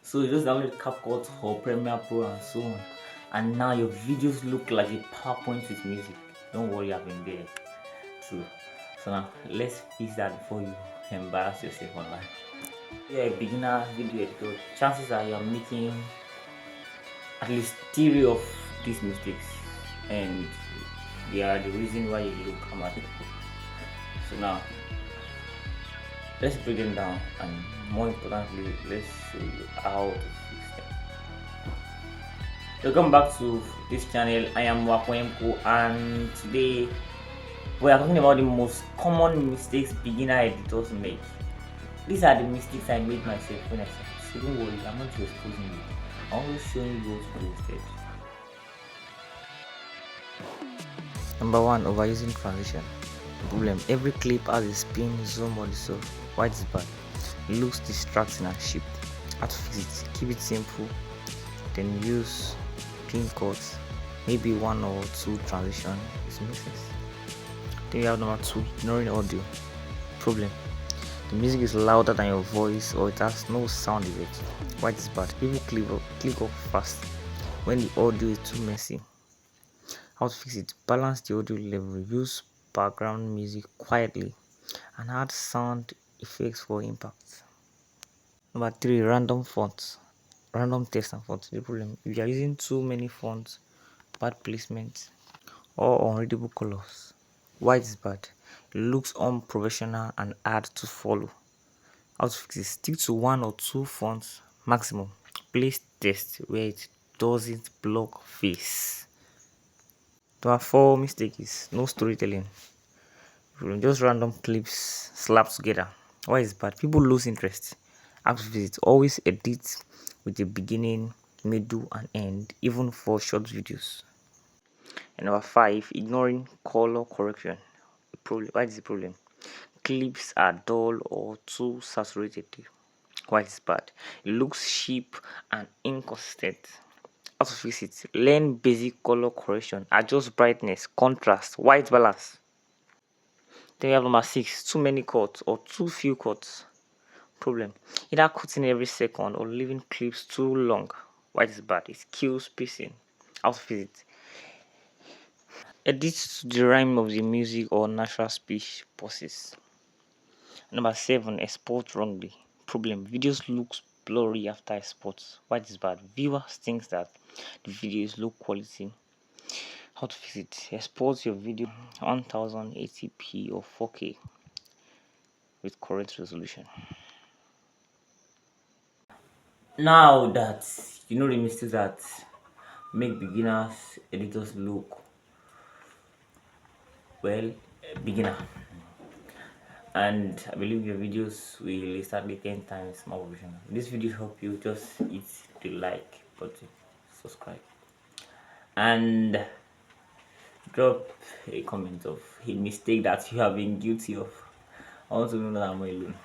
So you just download CapCut or Premiere Pro and so on, and now your videos look like a PowerPoint with music. Don't worry, I've been there too. So now let's fix that before you embarrass yourself online. You're a beginner video editor, chances are you're making at least 3 of these mistakes, and they are the reason why you look amateur. So now let's break them down, and more importantly, let's show you how to fix them. Welcome back to this channel. I am Wakwemko, and today we are talking about the most common mistakes beginner editors make. These are the mistakes I made myself when I started. So don't worry, I'm not just exposing you. I'm also showing you what to do instead. Number 1, overusing transition. Problem: every clip has a spin, zoom, or so. Why is bad? It looks distracting and cheap. How to fix it? Keep it simple, then use pin codes, maybe 1 or 2 transition is missing. Then you have number 2, ignoring audio. Problem: the music is louder than your voice, or it has no sound effect. Why is bad? People click up fast when the audio is too messy. How to fix it? Balance the audio level, use background music quietly, and add sound effects for impact. Number 3, random fonts, random text and fonts. The problem: if you are using too many fonts, bad placement, or unreadable colors. White is bad. It looks unprofessional and hard to follow. How to fix it? Stick to 1 or 2 fonts maximum. Place text where it doesn't block face. Number 4 mistake is no storytelling. Just random clips slapped together. Why is bad? People lose interest. How to fix it? Always edit with a beginning, middle, and end, even for short videos. And number 5, ignoring color correction. Why is the problem? Clips are dull or too saturated. Why is bad? It looks cheap and inconsistent. How to fix it? Learn basic color correction, adjust brightness, contrast, white balance. Then we have number 6, too many cuts or too few cuts. Problem: either cutting every second or leaving clips too long. Why is bad? It kills pacing. How to fix it? Edit to the rhyme of the music or natural speech pauses. Number 7, export wrongly. Problem: videos looks blurry after export. Why is bad? Viewers think that the video is low quality. How to fix it? Export your video 1080p or 4K with correct resolution. Now that you know the mistakes that make beginners editors look well, beginner, and I believe your videos will start 10 times more professional. If this video help you, just hit the like button, subscribe, and drop a comment of a mistake that you have been guilty of. I want to know that I'm alone.